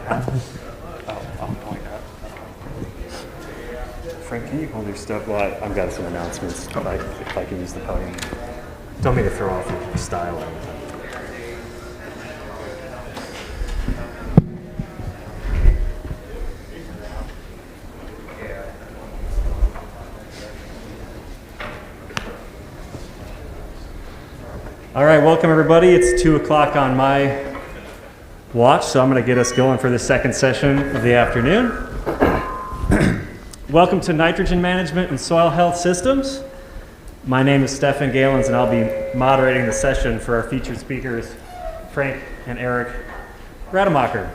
I'll point out. Frank, can you hold your stuff? Well, I've got some announcements if I can use the podium. Don't mean to throw off your style. All right, welcome everybody. It's 2 o'clock on my watch, so I'm going to get us going for the second session of the afternoon. Welcome to Nitrogen Management and Soil Health Systems. My name is Stefan Galens, and I'll be moderating the session for our featured speakers, Frank and Eric Rademacher.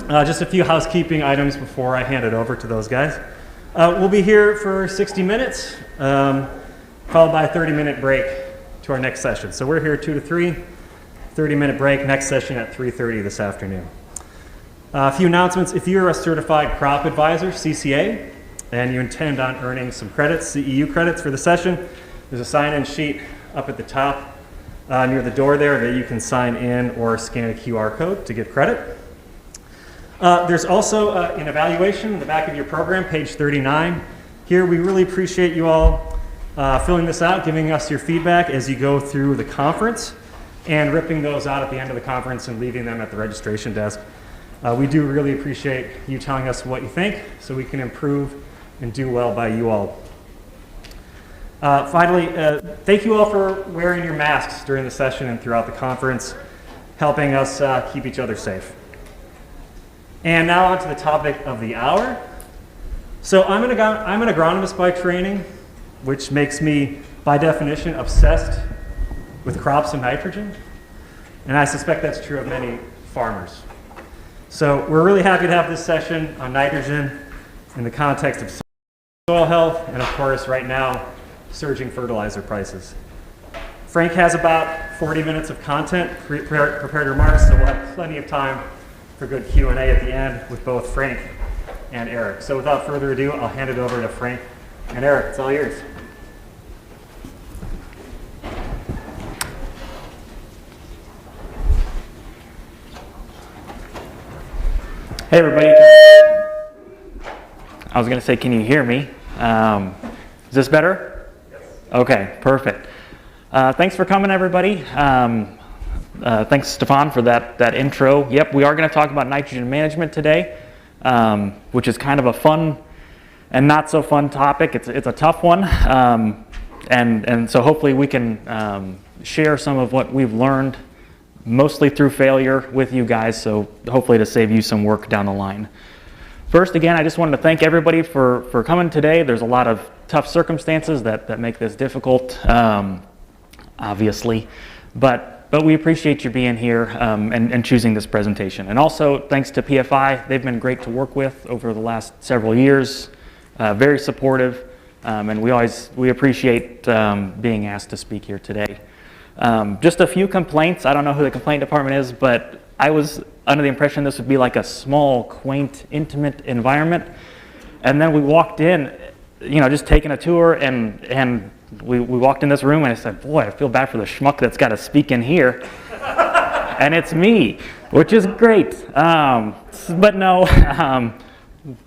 Just a few housekeeping items before I hand it over to those guys. We'll be here for 60 minutes, followed by a 30-minute break to our next session. So we're here 2 to 3, 30-minute break, next session at 3:30 this afternoon. A few announcements. If you're a certified crop advisor, CCA, and you intend on earning some credits, CEU credits for the session, there's a sign-in sheet up at the top near the door there that you can sign in or scan a QR code to get credit. There's also an evaluation in the back of your program, page 39. Here we really appreciate you all filling this out, giving us your feedback as you go through the conference, and ripping those out at the end of the conference and leaving them at the registration desk. We do really appreciate you telling us what you think so we can improve and do well by you all. Finally, thank you all for wearing your masks during the session and throughout the conference, helping us keep each other safe. And now on to the topic of the hour. So I'm an agronomist by training, which makes me, by definition, obsessed with crops and nitrogen. And I suspect that's true of many farmers. So we're really happy to have this session on nitrogen in the context of soil health and, of course, right now, surging fertilizer prices. Frank has about 40 minutes of content, prepared remarks, so we'll have plenty of time for good Q&A at the end with both Frank and Eric. So without further ado, I'll hand it over to Frank and Eric. It's all yours. Hey everybody, I was going to say, can you hear me? Is this better? Yes. Okay, perfect. Thanks for coming everybody. Thanks Stefan for that intro. Yep, we are going to talk about nitrogen management today, which is kind of a fun and not so fun topic. It's a tough one, and so hopefully we can share some of what we've learned, mostly through failure, with you guys, so hopefully to save you some work down the line. First, again, I just wanted to thank everybody for coming today. There's a lot of tough circumstances that make this difficult, obviously, but we appreciate you being here and choosing this presentation. And also, thanks to PFI, they've been great to work with over the last several years, very supportive, and we appreciate being asked to speak here today. Just a few complaints. I don't know who the complaint department is, but I was under the impression this would be like a small, quaint, intimate environment. And then we walked in, just taking a tour, and we walked in this room, and I said, boy, I feel bad for the schmuck that's got to speak in here. And it's me, which is great. But no,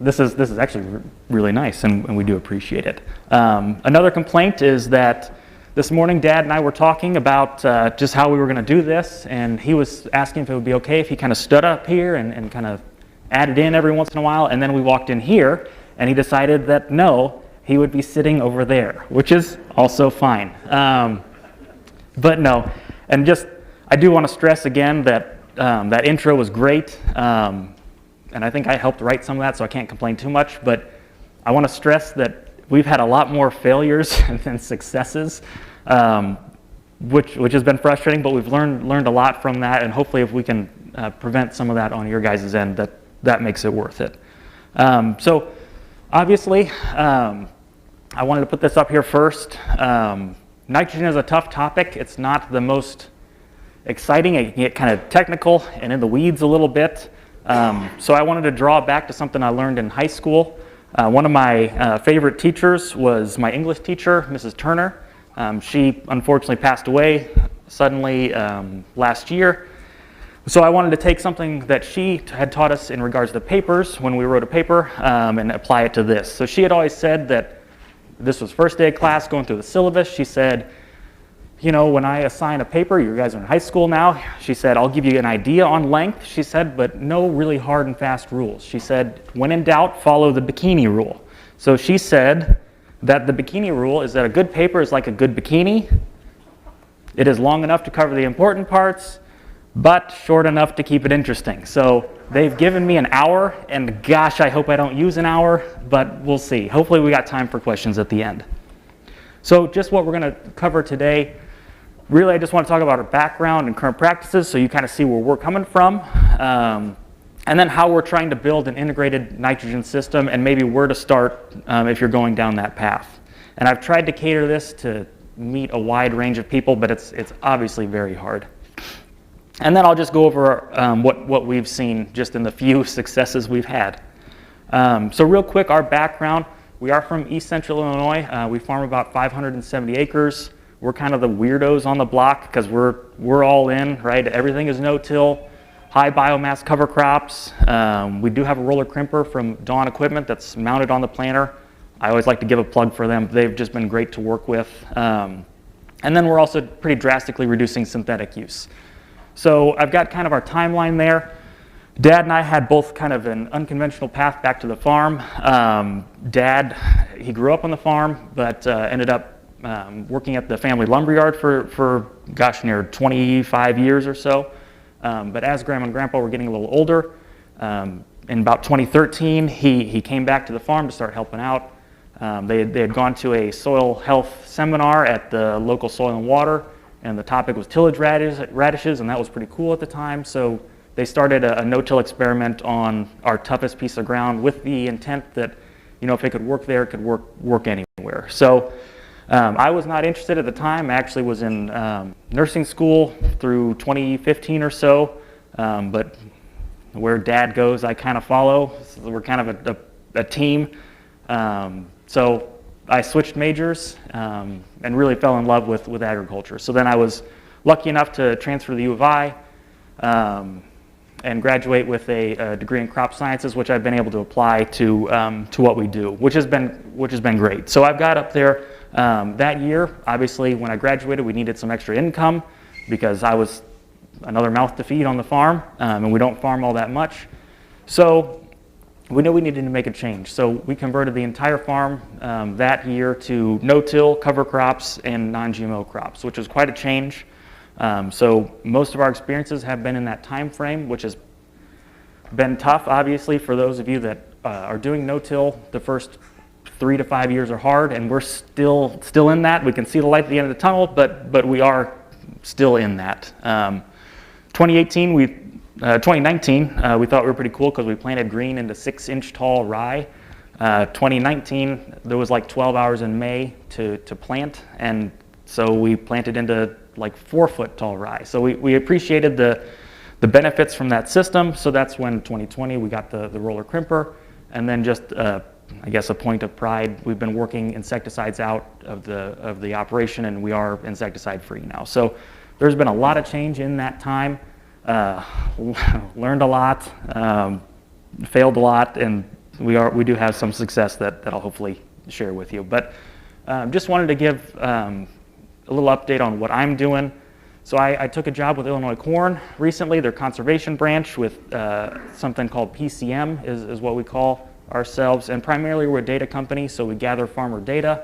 this is actually really nice, and we do appreciate it. Another complaint is that this morning, Dad and I were talking about just how we were going to do this, and he was asking if it would be okay if he kind of stood up here and kind of added in every once in a while, and then we walked in here, and he decided that no, he would be sitting over there, which is also fine. But no, and just, I do want to stress again that that intro was great, and I think I helped write some of that, so I can't complain too much, but I want to stress that we've had a lot more failures than successes, which has been frustrating, but we've learned a lot from that, and hopefully if we can prevent some of that on your guys' end, that makes it worth it. So obviously, I wanted to put this up here first. Nitrogen is a tough topic. It's not the most exciting. It can get kind of technical and in the weeds a little bit. So I wanted to draw back to something I learned in high school. One of my favorite teachers was my English teacher, Mrs. Turner. She unfortunately passed away suddenly last year. So I wanted to take something that she had taught us in regards to papers when we wrote a paper and apply it to this. So she had always said that this was first day of class, going through the syllabus. She said, you know, when I assign a paper, you guys are in high school now, she said, I'll give you an idea on length, she said, but no really hard and fast rules. She said, when in doubt, follow the bikini rule. So she said that the bikini rule is that a good paper is like a good bikini. It is long enough to cover the important parts, but short enough to keep it interesting. So they've given me an hour, and gosh, I hope I don't use an hour, but we'll see. Hopefully we got time for questions at the end. So just what we're going to cover today. Really, I just want to talk about our background and current practices so you kind of see where we're coming from, and then how we're trying to build an integrated nitrogen system and maybe where to start if you're going down that path. And I've tried to cater this to meet a wide range of people, but it's obviously very hard. And then I'll just go over what we've seen just in the few successes we've had. So real quick, our background, we are from East Central Illinois. We farm about 570 acres. We're kind of the weirdos on the block because we're all in, right? Everything is no-till, high biomass cover crops. We do have a roller crimper from Dawn Equipment that's mounted on the planter. I always like to give a plug for them. They've just been great to work with. And then we're also pretty drastically reducing synthetic use. So I've got kind of our timeline there. Dad and I had both kind of an unconventional path back to the farm. Dad, he grew up on the farm, but ended up working at the family lumberyard for gosh, near 25 years or so. But as Grandma and Grandpa were getting a little older, in about 2013, he came back to the farm to start helping out. They had gone to a soil health seminar at the local Soil and Water, and the topic was tillage radishes, and that was pretty cool at the time. So they started a no-till experiment on our toughest piece of ground with the intent that, you know, if it could work there, it could work anywhere. So I was not interested at the time. I actually was in nursing school through 2015 or so, but where Dad goes, I kind of follow. So we're kind of a team. So I switched majors and really fell in love with agriculture. So then I was lucky enough to transfer to the U of I and graduate with a degree in crop sciences, which I've been able to apply to what we do, which has been great. So I've got up there. That year, obviously, when I graduated, we needed some extra income because I was another mouth to feed on the farm, and we don't farm all that much. So we knew we needed to make a change. So we converted the entire farm that year to no-till, cover crops, and non-GMO crops, which was quite a change. So most of our experiences have been in that time frame, which has been tough, obviously, for those of you that are doing no-till. The first 3 to 5 years are hard, and we're still in that. We can see the light at the end of the tunnel, but we are still in that. 2019, we thought we were pretty cool because we planted green into 6-inch tall rye. 2019, there was like 12 hours in May to plant, and so we planted into like 4-foot tall rye. So we appreciated the benefits from that system. So that's when 2020 we got the roller crimper, and then just I guess a point of pride, we've been working insecticides out of the operation, and we are insecticide free now. So there's been a lot of change in that time. Learned a lot, failed a lot, and we do have some success that I'll hopefully share with you. But just wanted to give a little update on what I'm doing. So I took a job with Illinois Corn recently, their conservation branch, with something called PCM is what we call ourselves, and primarily we're a data company, so we gather farmer data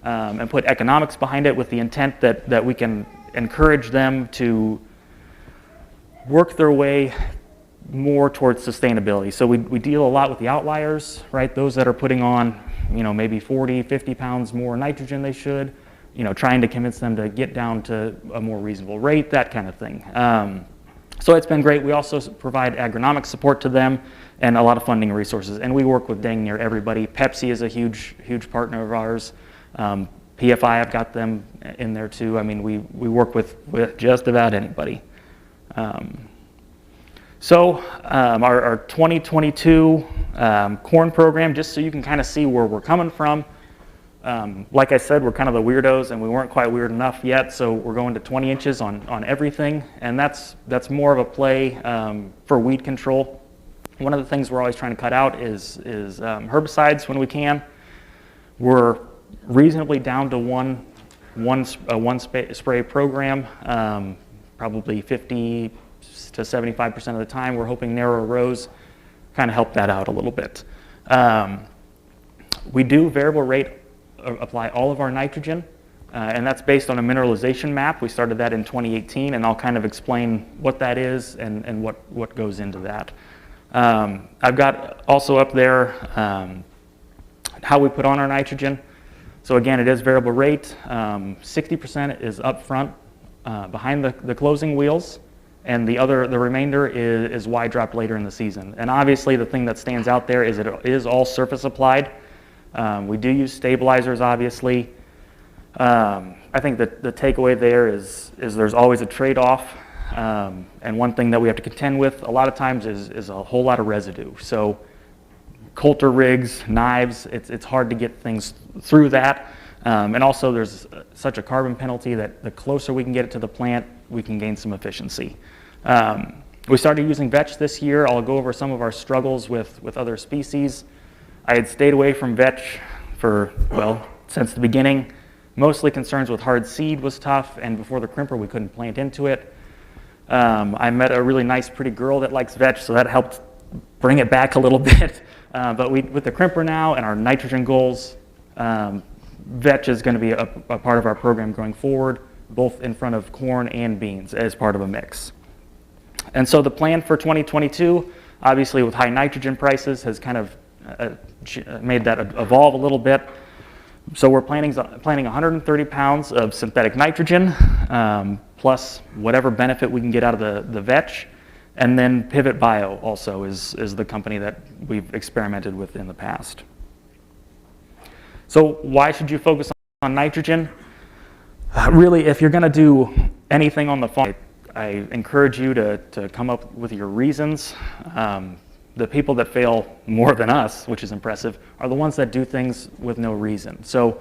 and put economics behind it with the intent that we can encourage them to work their way more towards sustainability. So we deal a lot with the outliers, right? Those that are putting on, you know, maybe 40, 50 pounds more nitrogen they should, you know, trying to convince them to get down to a more reasonable rate, that kind of thing. So it's been great. We also provide agronomic support to them and a lot of funding resources. And we work with dang near everybody. Pepsi is a huge partner of ours. PFI, I've got them in there too. I mean, we work with just about anybody. So our 2022 corn program, just so you can kind of see where we're coming from, Like I said, we're kind of the weirdos, and we weren't quite weird enough yet, so we're going to 20 inches on everything, and that's more of a play for weed control. One of the things we're always trying to cut out is herbicides when we can. We're reasonably down to one spray program, probably 50 to 75% of the time. We're hoping narrow rows kind of help that out a little bit. We do variable rate apply all of our nitrogen, and that's based on a mineralization map. We started that in 2018, and I'll kind of explain what that is and what goes into that. I've got also up there how we put on our nitrogen. So again, it is variable rate. 60% is up front behind the closing wheels, and the remainder is wide drop later in the season. And obviously the thing that stands out there is it is all surface applied. We do use stabilizers, obviously. I think that the takeaway there is there's always a trade-off, and one thing that we have to contend with a lot of times is a whole lot of residue. So coulter rigs, knives, it's hard to get things through that. And also there's such a carbon penalty that the closer we can get it to the plant, we can gain some efficiency. We started using vetch this year. I'll go over some of our struggles with other species. I had stayed away from vetch for, well, since the beginning. Mostly concerns with hard seed was tough, and before the crimper we couldn't plant into it. I met a really nice, pretty girl that likes vetch, so that helped bring it back a little bit. But with the crimper now and our nitrogen goals, vetch is going to be a part of our program going forward, both in front of corn and beans as part of a mix. And so the plan for 2022, obviously with high nitrogen prices, has kind of made that evolve a little bit. So we're planning 130 pounds of synthetic nitrogen, plus whatever benefit we can get out of the vetch. And then Pivot Bio also is the company that we've experimented with in the past. So why should you focus on nitrogen? Really, if you're going to do anything on the farm, I encourage you to come up with your reasons. The people that fail more than us, which is impressive, are the ones that do things with no reason. So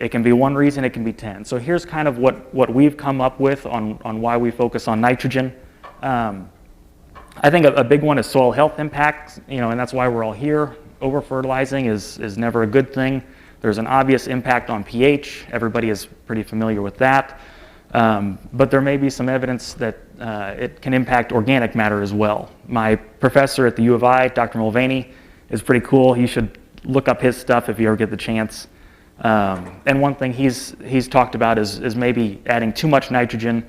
it can be one reason, it can be 10. So here's kind of what we've come up with on why we focus on nitrogen. I think a big one is soil health impact, and that's why we're all here. Over-fertilizing is never a good thing. There's an obvious impact on pH. Everybody is pretty familiar with that. But there may be some evidence that it can impact organic matter as well. My professor at the U of I, Dr. Mulvaney, is pretty cool. You should look up his stuff if you ever get the chance. And one thing he's talked about is maybe adding too much nitrogen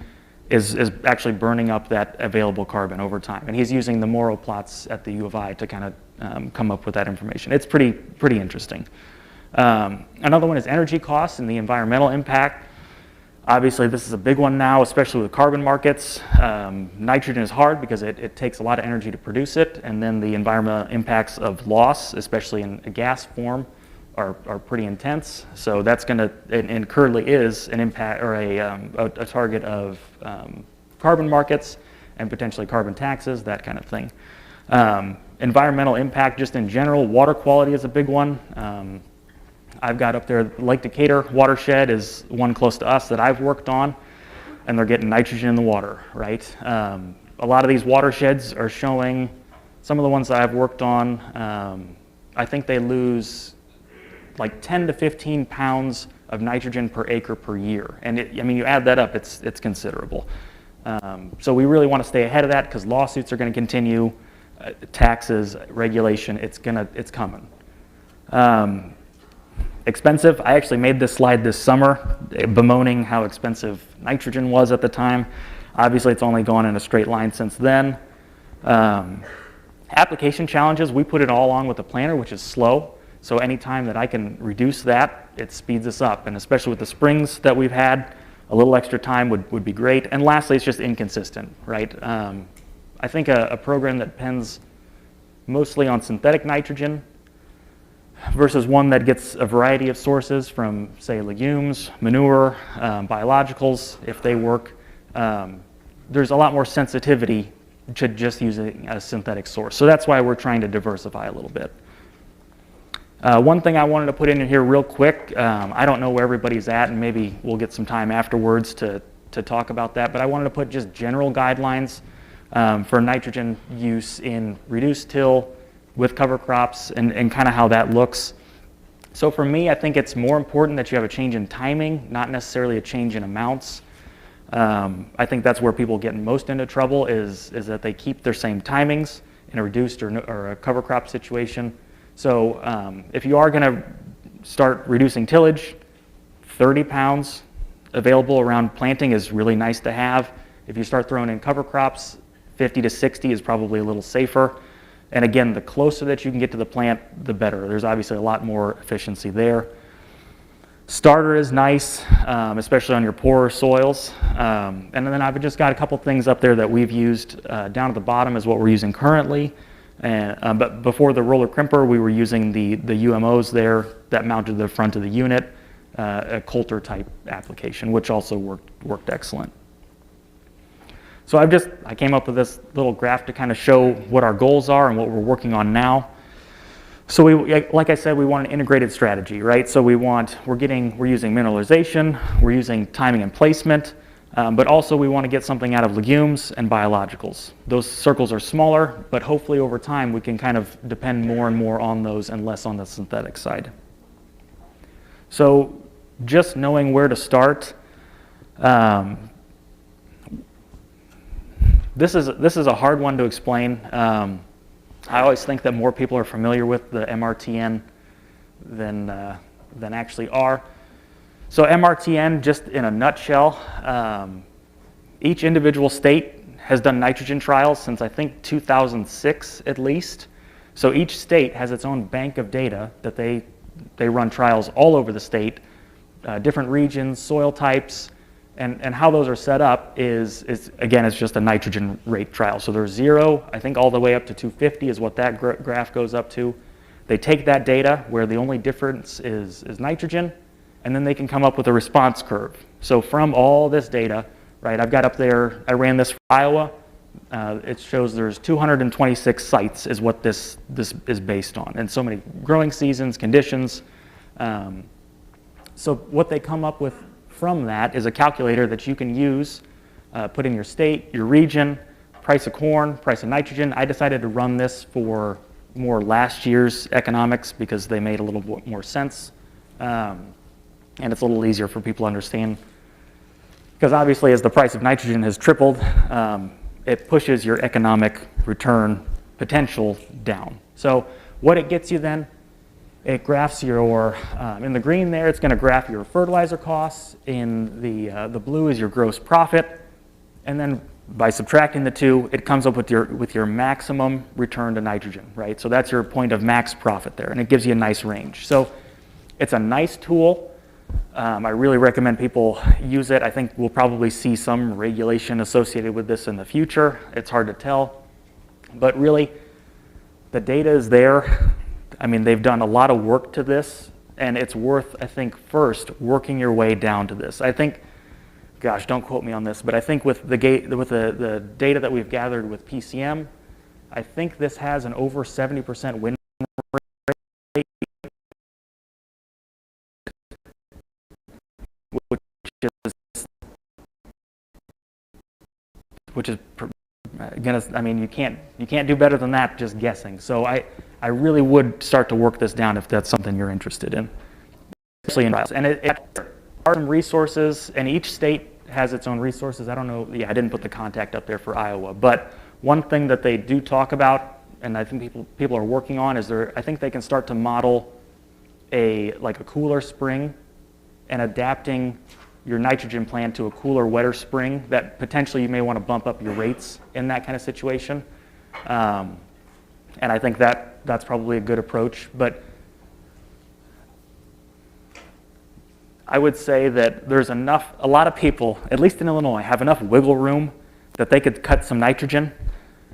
is actually burning up that available carbon over time. And he's using the Morrow plots at the U of I to kind of come up with that information. It's pretty interesting. Another one is energy costs and the environmental impact. Obviously, this is a big one now, especially with carbon markets. Nitrogen is hard because it takes a lot of energy to produce it, and then the environmental impacts of loss, especially in a gas form, are pretty intense. So that's going to, and currently is, an impact or a target of carbon markets and potentially carbon taxes, that kind of thing. Environmental impact just in general, water quality is a big one. I've got up there, Lake Decatur watershed is one close to us that I've worked on, and they're getting nitrogen in the water, right? A lot of these watersheds are showing, some of the ones that I've worked on, I think they lose like 10 to 15 pounds of nitrogen per acre per year. And you add that up, it's considerable. So we really want to stay ahead of that because lawsuits are going to continue, taxes, regulation, it's coming. Expensive. I actually made this slide this summer bemoaning how expensive nitrogen was at the time. Obviously, it's only gone in a straight line since then. Application challenges, we put it all on with the planter, which is slow. So anytime that I can reduce that, it speeds us up. And especially with the springs that we've had, a little extra time would be great. And lastly, it's just inconsistent, right? I think a program that depends mostly on synthetic nitrogen versus one that gets a variety of sources from, say, legumes, manure, biologicals, if they work, there's a lot more sensitivity to just using a synthetic source. So that's why we're trying to diversify a little bit. One thing I wanted to put in here real quick, I don't know where everybody's at, and maybe we'll get some time afterwards to talk about that, but I wanted to put just general guidelines for nitrogen use in reduced till with cover crops and kind of how that looks. So for me, I think it's more important that you have a change in timing, not necessarily a change in amounts. I think that's where people get most into trouble is that they keep their same timings in a reduced or a cover crop situation. So if you are going to start reducing tillage, 30 pounds available around planting is really nice to have. If you start throwing in cover crops, 50 to 60 is probably a little safer. And again, the closer that you can get to the plant, the better. There's obviously a lot more efficiency there. Starter is nice, especially on your poorer soils. And then I've just got a couple things up there that we've used. Down at the bottom is what we're using currently. But before the roller crimper, we were using the UMOs there that mounted to the front of the unit, a Coulter type application, which also worked excellent. So I came up with this little graph to kind of show what our goals are and what we're working on now. So like I said, we want an integrated strategy, right? So we're using mineralization, we're using timing and placement, but also we want to get something out of legumes and biologicals. Those circles are smaller, but hopefully over time we can kind of depend more and more on those and less on the synthetic side. So just knowing where to start, this is a hard one to explain. I always think that more people are familiar with the Mrtn than actually are. So Mrtn, just in a nutshell, each individual state has done nitrogen trials since I think 2006 at least. So each state has its own bank of data that they run trials all over the state, different regions, soil types, and how those are set up is again, it's just a nitrogen rate trial. So there's 0, I think all the way up to 250 is what that graph goes up to. They take that data where the only difference is nitrogen, and then they can come up with a response curve. So from all this data, right, I've got up there, I ran this for Iowa. It shows there's 226 sites is what this is based on, and so many growing seasons, conditions. So what they come up with from that is a calculator that you can use, put in your state, your region, price of corn, price of nitrogen. I decided to run this for more last year's economics because they made a little bit more sense. And it's a little easier for people to understand. Because obviously as the price of nitrogen has tripled, it pushes your economic return potential down. So what it gets you then, it graphs your, in the green there, it's going to graph your fertilizer costs. In the blue is your gross profit. And then by subtracting the two, it comes up with your maximum return to nitrogen, right? So that's your point of max profit there, and it gives you a nice range. So it's a nice tool. I really recommend people use it. I think we'll probably see some regulation associated with this in the future. It's hard to tell. But really, the data is there. I mean, they've done a lot of work to this, and it's worth, I think, first working your way down to this. I think, gosh, don't quote me on this, but I think with the data that we've gathered with PCM, I think this has an over 70% win rate, which is again, I mean, you can't do better than that just guessing. So I really would start to work this down if that's something you're interested in, especially in trials. And it are some resources, and each state has its own resources. I don't know, I didn't put the contact up there for Iowa, but one thing that they do talk about, and I think people are working on, is I think they can start to model like a cooler spring and adapting your nitrogen plant to a cooler, wetter spring that potentially you may want to bump up your rates in that kind of situation. And I think that's probably a good approach. But I would say that there's a lot of people, at least in Illinois, have enough wiggle room that they could cut some nitrogen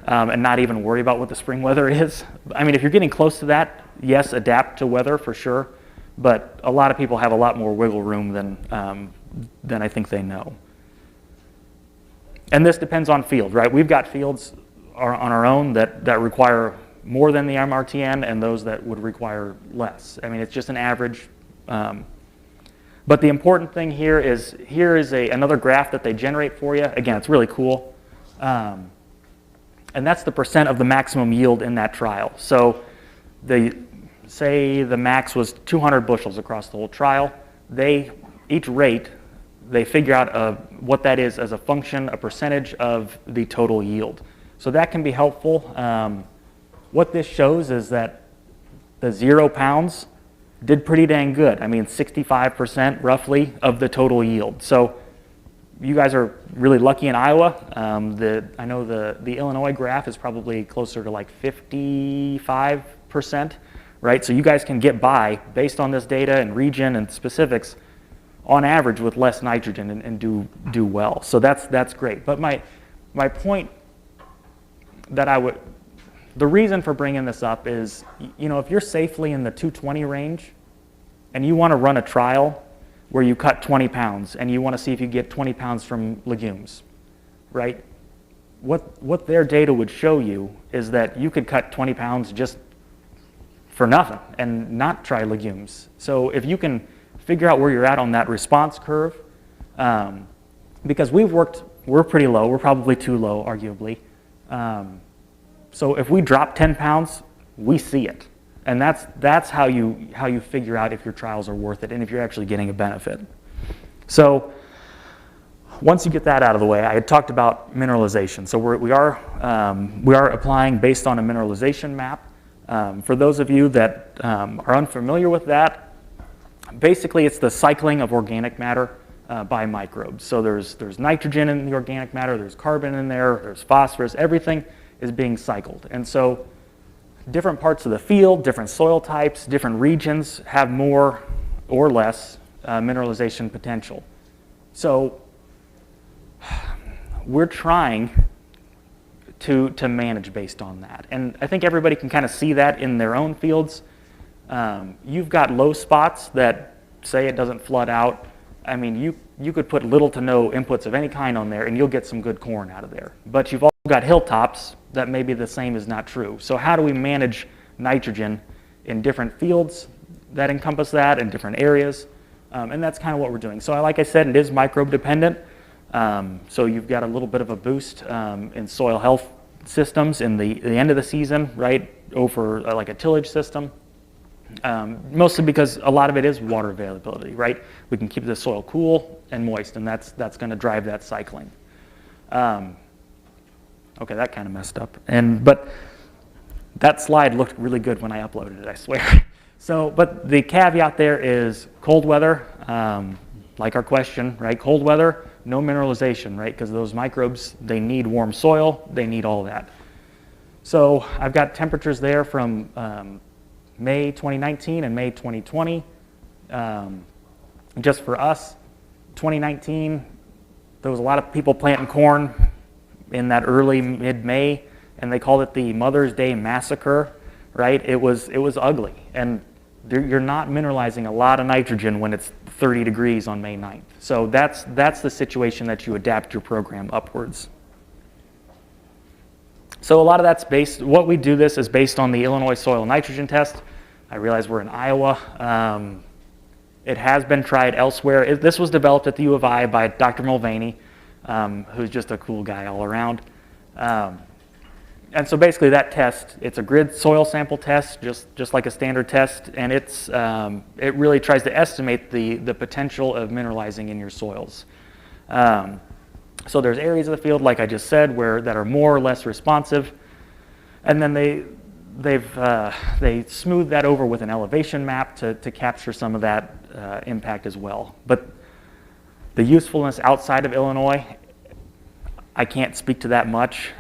and not even worry about what the spring weather is. I mean, if you're getting close to that, yes, adapt to weather for sure. But a lot of people have a lot more wiggle room than I think they know. And this depends on field, right? We've got fields on our own that require more than the Mrtn and those that would require less. I mean, it's just an average. But the important thing here is another graph that they generate for you. Again, it's really cool. And that's the percent of the maximum yield in that trial. So say the max was 200 bushels across the whole trial. Each rate, they figure out what that is as a function, a percentage of the total yield. So that can be helpful. What this shows is that the 0 pounds did pretty dang good. I mean, 65% roughly of the total yield. So you guys are really lucky in Iowa. I know the Illinois graph is probably closer to like 55%, right? So you guys can get by based on this data and region and specifics on average with less nitrogen and do well. So that's great. But my point the reason for bringing this up is, if you're safely in the 220 range and you want to run a trial where you cut 20 pounds and you want to see if you get 20 pounds from legumes, right? What their data would show you is that you could cut 20 pounds just for nothing and not try legumes. So if you can figure out where you're at on that response curve, because we're pretty low, we're probably too low, arguably. So if we drop 10 pounds, we see it. And that's how you figure out if your trials are worth it and if you're actually getting a benefit. So once you get that out of the way, I had talked about mineralization. So we are applying based on a mineralization map. For those of you that are unfamiliar with that, basically it's the cycling of organic matter by microbes. So there's nitrogen in the organic matter, there's carbon in there, there's phosphorus, everything is being cycled. And so different parts of the field, different soil types, different regions have more or less mineralization potential. So we're trying to manage based on that. And I think everybody can kind of see that in their own fields. You've got low spots that say it doesn't flood out. I mean, you could put little to no inputs of any kind on there and you'll get some good corn out of there. But you've also got hilltops that maybe the same is not true. So how do we manage nitrogen in different fields that encompass that in different areas? And that's kind of what we're doing. So like I said, it is microbe dependent. So you've got a little bit of a boost in soil health systems in the end of the season, right, over like a tillage system. Mostly because a lot of it is water availability, right? We can keep the soil cool and moist, and that's going to drive that cycling. Okay, that kind of messed up. But that slide looked really good when I uploaded it, I swear. So, but the caveat there is cold weather, like our question, right? Cold weather, no mineralization, right? Because those microbes, they need warm soil, they need all that. So I've got temperatures there from May 2019 and May 2020. Just for us, 2019, there was a lot of people planting corn in that early mid-May, and they called it the Mother's Day Massacre, right? It was ugly, and you're not mineralizing a lot of nitrogen when it's 30 degrees on May 9th. So that's the situation that you adapt your program upwards. So a lot of that's what we do this is based on the Illinois soil nitrogen test. I realize we're in Iowa. It has been tried elsewhere. This was developed at the U of I by Dr. Mulvaney, who's just a cool guy all around. And so basically that test, it's a grid soil sample test, just like a standard test, and it really tries to estimate the potential of mineralizing in your soils. So there's areas of the field, like I just said, that are more or less responsive, and then they smooth that over with an elevation map to capture some of that impact as well. But the usefulness outside of Illinois, I can't speak to that much.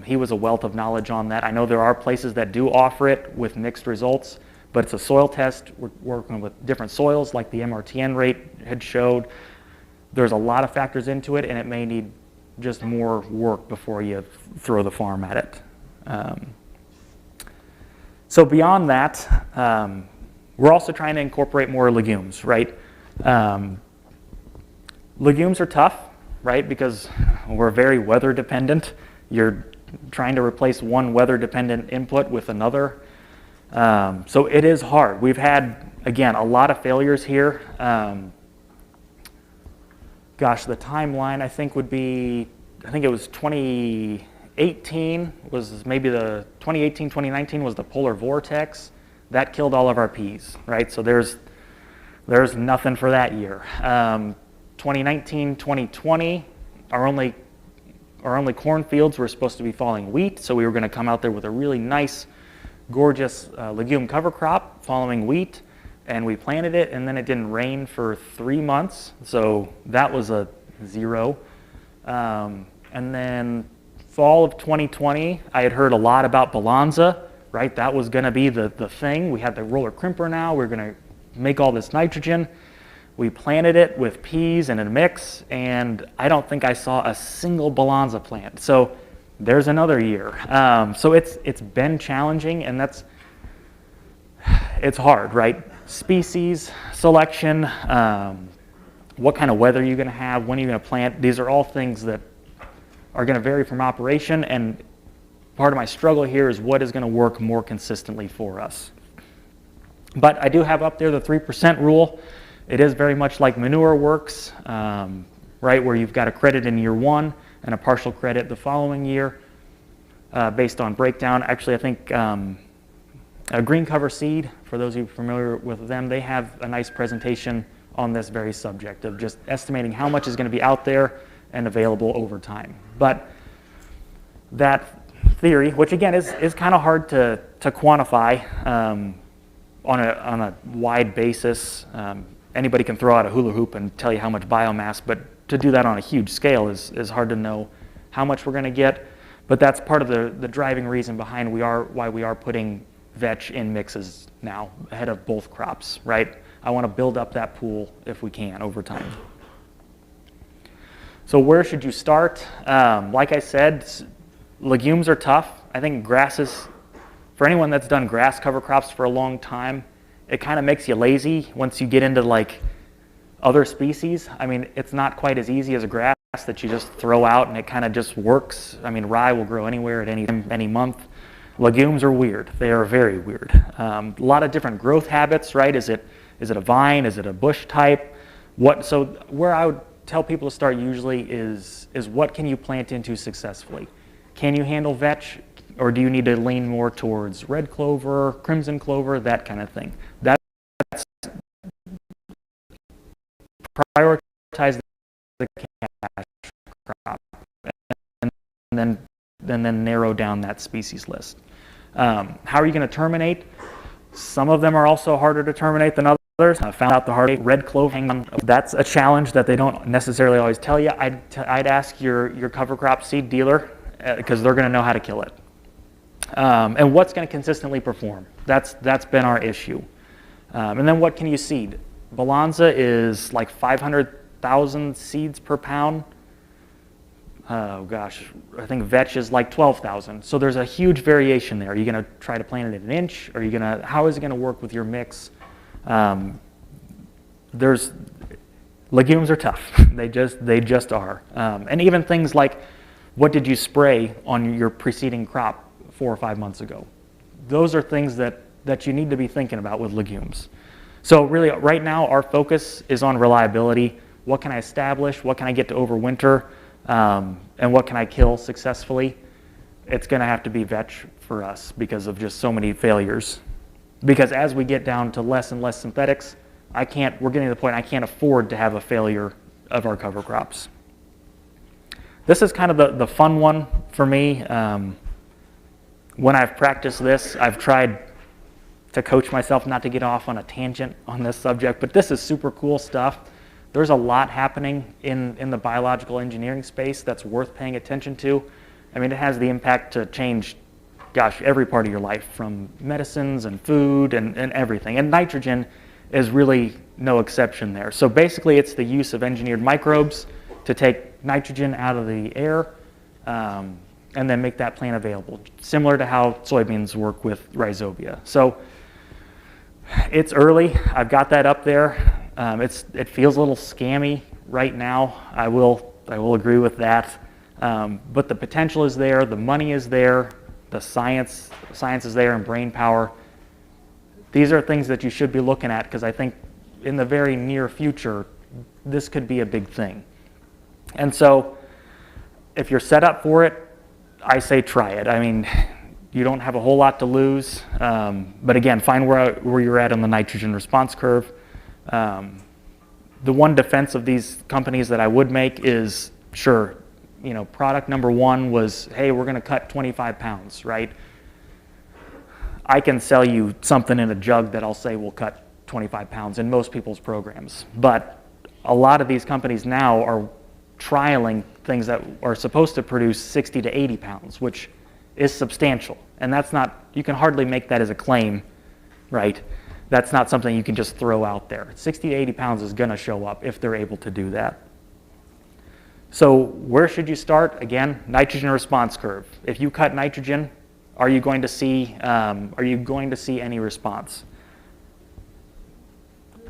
He was a wealth of knowledge on that. I know there are places that do offer it with mixed results, but it's a soil test. We're working with different soils like the Mrtn rate had showed. There's a lot of factors into it, and it may need just more work before you throw the farm at it. So beyond that, we're also trying to incorporate more legumes, right? Legumes are tough, right? Because we're very weather dependent. You're trying to replace one weather-dependent input with another. So it is hard. We've had, again, a lot of failures here. Gosh, the timeline I think would be, I think it was 2018 was maybe 2019 was the polar vortex. That killed all of our peas, right? So there's nothing for that year. 2019, 2020, our only cornfields were supposed to be falling wheat, so we were going to come out there with a really nice, gorgeous legume cover crop following wheat, and we planted it, and then it didn't rain for 3 months, so that was a 0. And then fall of 2020, I had heard a lot about Balanza, right? That was going to be the thing. We had the roller crimper now. We're going to make all this nitrogen. We planted it with peas and a mix, and I don't think I saw a single Balanza plant. So there's another year. So it's been challenging, and it's hard, right? Species selection, what kind of weather you're going to have, when you're going to plant. These are all things that are going to vary from operation, and part of my struggle here is what is going to work more consistently for us. But I do have up there the 3% rule. It is very much like manure works, right, where you've got a credit in year 1 and a partial credit the following year based on breakdown. Actually, I think Green Cover Seed, for those of you familiar with them, they have a nice presentation on this very subject of just estimating how much is going to be out there and available over time. But that theory, which again is kind of hard to quantify on a wide basis. Anybody can throw out a hula hoop and tell you how much biomass, but to do that on a huge scale is hard to know how much we're going to get. But that's part of the driving reason behind why we are putting vetch in mixes now ahead of both crops, right? I want to build up that pool if we can over time. So where should you start? Like I said, legumes are tough. I think grasses, for anyone that's done grass cover crops for a long time, it kind of makes you lazy once you get into like other species. I mean, it's not quite as easy as a grass that you just throw out and it kind of just works. I mean, rye will grow anywhere at any month. Legumes are weird. They are very weird. A lot of different growth habits, right? Is it a vine? Is it a bush type? So where I would tell people to start usually is what can you plant into successfully? Can you handle vetch, or do you need to lean more towards red clover, crimson clover, that kind of thing? That's prioritize the cash crop, and then narrow down that species list. How are you going to terminate? Some of them are also harder to terminate than others. I found out the hard way. Red clover, that's a challenge that they don't necessarily always tell you. I'd ask your cover crop seed dealer because they're going to know how to kill it. And what's going to consistently perform? That's been our issue. And then what can you seed? Balanza is like 500,000 seeds per pound. Oh gosh, I think vetch is like 12,000. So there's a huge variation there. Are you going to try to plant it at an inch? How is it going to work with your mix? Legumes are tough. They just are. And even things like, what did you spray on your preceding crop 4 or 5 months ago? Those are things that you need to be thinking about with legumes. So really, right now, our focus is on reliability. What can I establish? What can I get to overwinter? And what can I kill successfully? It's going to have to be vetch for us because of just so many failures. Because as we get down to less and less synthetics, we're getting to the point I can't afford to have a failure of our cover crops. This is kind of the fun one for me. When I've practiced this, I've tried to coach myself not to get off on a tangent on this subject, but this is super cool stuff. There's a lot happening in the biological engineering space that's worth paying attention to. I mean, it has the impact to change, gosh, every part of your life, from medicines and food and everything. And nitrogen is really no exception there. So basically, it's the use of engineered microbes to take nitrogen out of the air and then make that plant available, similar to how soybeans work with rhizobia. So it's early. I've got that up there. It feels a little scammy right now. I will agree with that. But the potential is there, the money is there, the science is there, and brain power. These are things that you should be looking at, because I think in the very near future, this could be a big thing. And so if you're set up for it, I say try it. I mean, you don't have a whole lot to lose, but again, find where you're at on the nitrogen response curve. The one defense of these companies that I would make is, sure, you know, product number one was, hey, we're going to cut 25 pounds, right? I can sell you something in a jug that I'll say will cut 25 pounds in most people's programs. But a lot of these companies now are trialing things that are supposed to produce 60 to 80 pounds, which is substantial. And that's not, you can hardly make that as a claim, right? That's not something you can just throw out there. 60 to 80 pounds is going to show up if they're able to do that. So where should you start? Again, nitrogen response curve. If you cut nitrogen, are you going to see any response?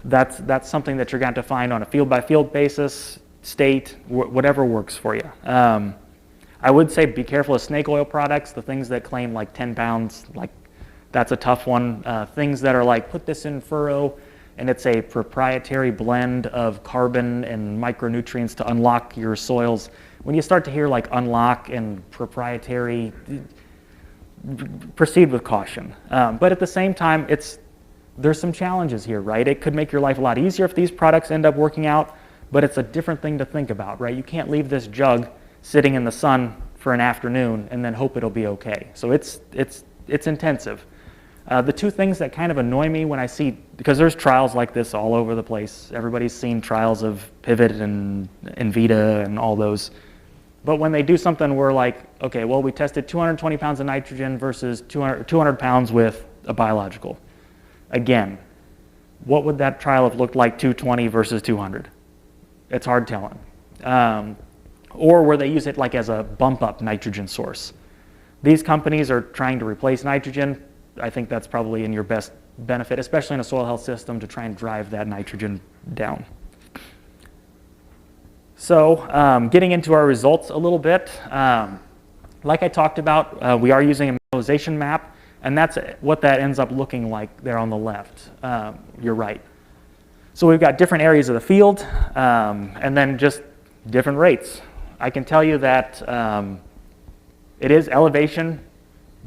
That's something that you're going to find on a field-by-field basis, state, whatever works for you. I would say be careful of snake oil products, the things that claim like 10 pounds, like that's a tough one. Things that are like, put this in furrow, and it's a proprietary blend of carbon and micronutrients to unlock your soils. When you start to hear like unlock and proprietary, proceed with caution. But at the same time, there's some challenges here, right? It could make your life a lot easier if these products end up working out, but it's a different thing to think about, right? You can't leave this jug sitting in the sun for an afternoon and then hope it'll be okay. So it's intensive. The two things that kind of annoy me when I see, because there's trials like this all over the place. Everybody's seen trials of Pivot and Vita and all those. But when they do something where like, okay, well, we tested 220 pounds of nitrogen versus 200 pounds with a biological. Again, what would that trial have looked like 220 versus 200? It's hard telling. Or where they use it like as a bump up nitrogen source. These companies are trying to replace nitrogen. I think that's probably in your best benefit, especially in a soil health system, to try and drive that nitrogen down. So getting into our results a little bit, like I talked about, we are using a mineralization map, and that's what that ends up looking like there on the left. You're right. So we've got different areas of the field, and then just different rates. I can tell you that it is elevation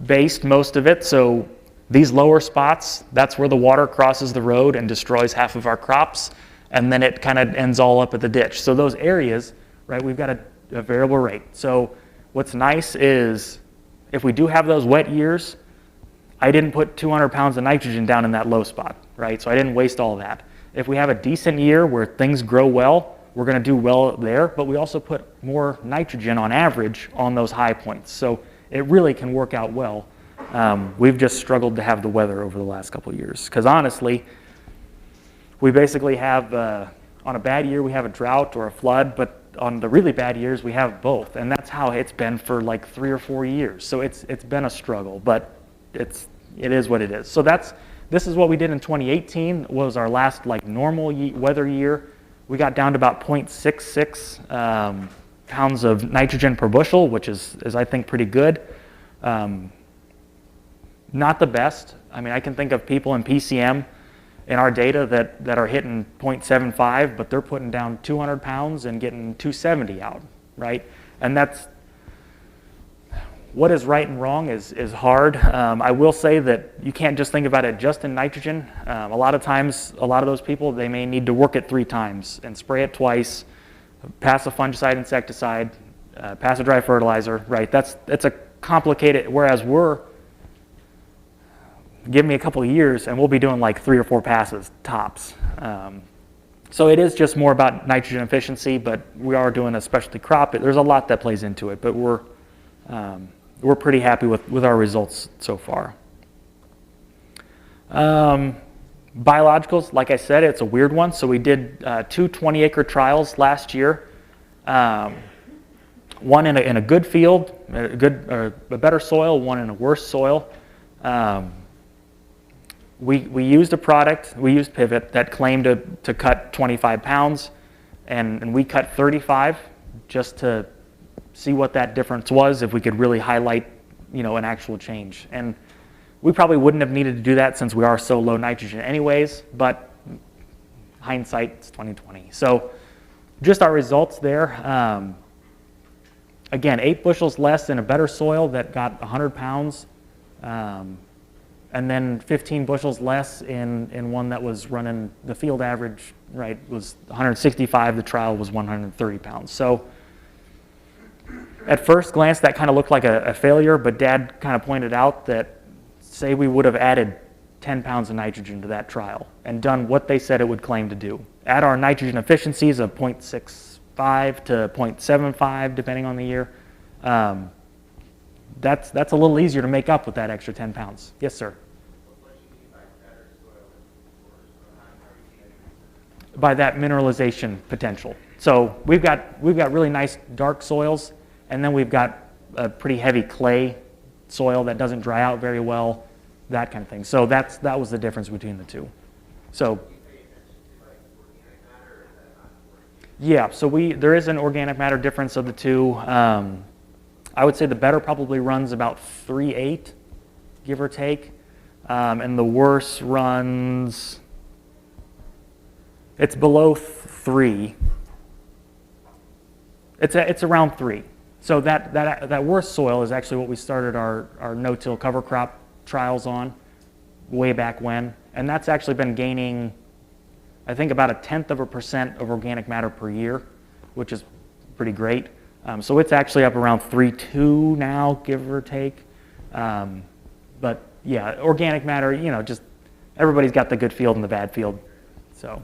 based, most of it. So these lower spots, that's where the water crosses the road and destroys half of our crops, and then it kind of ends all up at the ditch. So those areas, right, we've got a variable rate. So what's nice is if we do have those wet years, I didn't put 200 pounds of nitrogen down in that low spot, right? So I didn't waste all that. If we have a decent year where things grow well, we're going to do well there, but we also put more nitrogen on average on those high points. So it really can work out well. We've just struggled to have the weather over the last couple of years, because honestly, we basically have, on a bad year, we have a drought or a flood, but on the really bad years, we have both. And that's how it's been for like 3 or 4 years. So it's been a struggle, but it is what it is. So this is what we did in 2018, was our last like normal weather year. We got down to about 0.66 pounds of nitrogen per bushel, which is I think pretty good. Not the best. I mean, I can think of people in PCM in our data that are hitting 0.75, but they're putting down 200 pounds and getting 270 out, right? And that's, what is right and wrong is hard. I will say that you can't just think about it just in nitrogen. A lot of times, a lot of those people, they may need to work it 3 times and spray it twice, pass a fungicide, insecticide, pass a dry fertilizer, right? It's a complicated, whereas give me a couple of years and we'll be doing like 3 or 4 passes tops. So it is just more about nitrogen efficiency, but we are doing a specialty crop. There's a lot that plays into it, but we're pretty happy with our results so far. Biologicals, like I said, it's a weird one. So we did 2 20-acre trials last year. One in a good field, a better soil, one in a worse soil. We used a product, we used Pivot, that claimed to cut 25 pounds, and we cut 35 just to see what that difference was, if we could really highlight, an actual change. And we probably wouldn't have needed to do that since we are so low nitrogen anyways, but hindsight, it's 2020. So just our results there. Again, 8 bushels less in a better soil that got 100 pounds, and then 15 bushels less in one that was running, the field average, right, was 165, the trial was 130 pounds. So at first glance, that kind of looked like a failure, but Dad kind of pointed out that, say we would have added 10 pounds of nitrogen to that trial and done what they said it would claim to do. At our nitrogen efficiencies of 0.65 to 0.75, depending on the year, that's a little easier to make up with that extra 10 pounds. Yes, sir? By that mineralization potential. So we've got really nice dark soils, and then we've got a pretty heavy clay soil that doesn't dry out very well, that kind of thing. So that was the difference between the two. So yeah, so there is an organic matter difference of the two. I would say the better probably runs about 3.8, give or take, and the worse runs, it's below 3. It's around 3. So that worse soil is actually what we started our no-till cover crop trials on way back when, and that's actually been gaining, I think, about 0.1% of organic matter per year, which is pretty great. So it's actually up around 3.2 now, give or take. But yeah, organic matter, just everybody's got the good field and the bad field. So,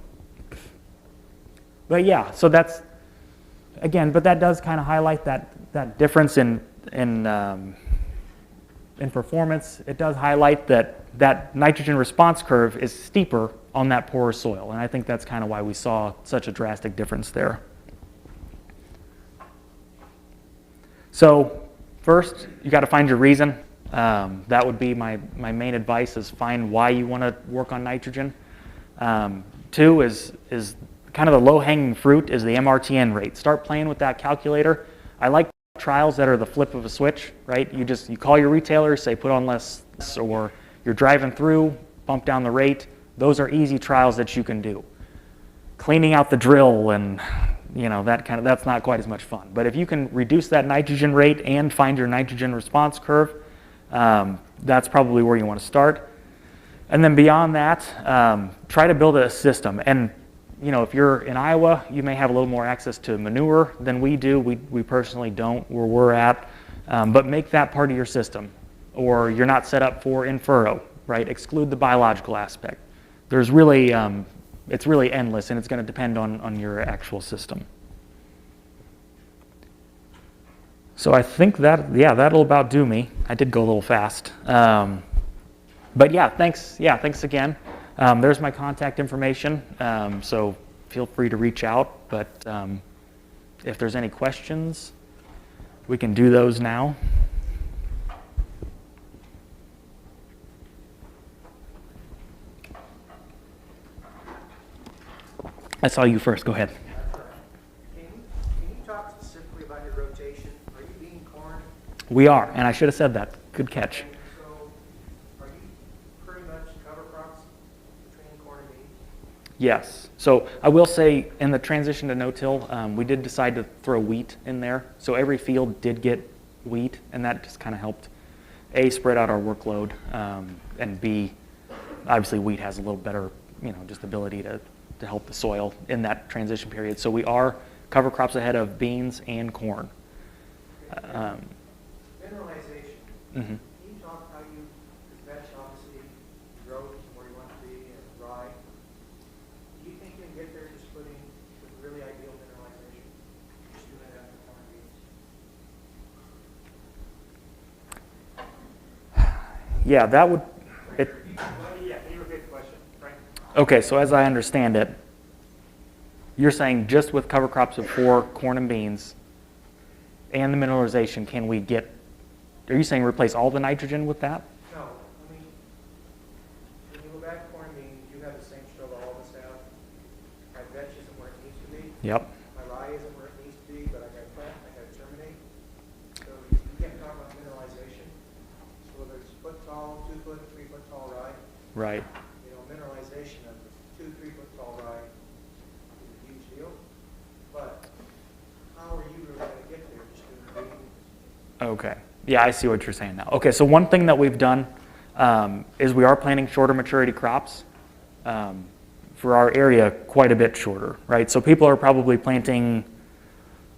but yeah, so that's, again, but that does kind of highlight that difference in performance. It does highlight that nitrogen response curve is steeper on that poorer soil, and I think that's kind of why we saw such a drastic difference there. So first, you got to find your reason. That would be my main advice, is find why you want to work on nitrogen. 2 is kind of the low-hanging fruit is the Mrtn rate. Start playing with that calculator. I like trials that are the flip of a switch, right? You call your retailer, say put on less, or you're driving through, bump down the rate. Those are easy trials that you can do. Cleaning out the drill and that's not quite as much fun. But if you can reduce that nitrogen rate and find your nitrogen response curve, that's probably where you want to start. And then beyond that, try to build a system. And if you're in Iowa, you may have a little more access to manure than we do. We personally don't where we're at, but make that part of your system. Or you're not set up for in furrow, right? Exclude the biological aspect. There's really, it's really endless, and it's going to depend on your actual system. So I think that'll about do me. I did go a little fast. But yeah, thanks again. There's my contact information, so feel free to reach out. But if there's any questions, we can do those now. I saw you first. Go ahead. Can you talk specifically about your rotation? Are you being corn? We are, and I should have said that. Good catch. And so, are you pretty much cover crops between corn and beans? Yes. So I will say, in the transition to no-till, we did decide to throw wheat in there. So every field did get wheat, and that just kind of helped, A, spread out our workload, and B, obviously wheat has a little better, just ability to help the soil in that transition period. So we are cover crops ahead of beans and corn. Mineralization. Mm-hmm. Can you talk how you, vetch obviously growth where you want to be and rye. Do you think you can get there just putting the really ideal mineralization? Just doing it after corn and beans? Yeah, that would. Yeah, can you repeat the question, Frank? Okay, so as I understand it, you're saying just with cover crops of 4, corn and beans, and the mineralization, can we get, are you saying replace all the nitrogen with that? No, I mean, when you go back to corn and beans, you have the same struggle all of us have. My vetch isn't where it needs to be. Yep. My rye isn't where it needs to be, but I got to plant, I got to terminate. Right. Mineralization of 2-3 foot tall rye is a huge deal, but how are you really going to get there just doing legumes? Okay. Yeah, I see what you're saying now. Okay, so one thing that we've done is we are planting shorter maturity crops. For our area, quite a bit shorter, right? So people are probably planting,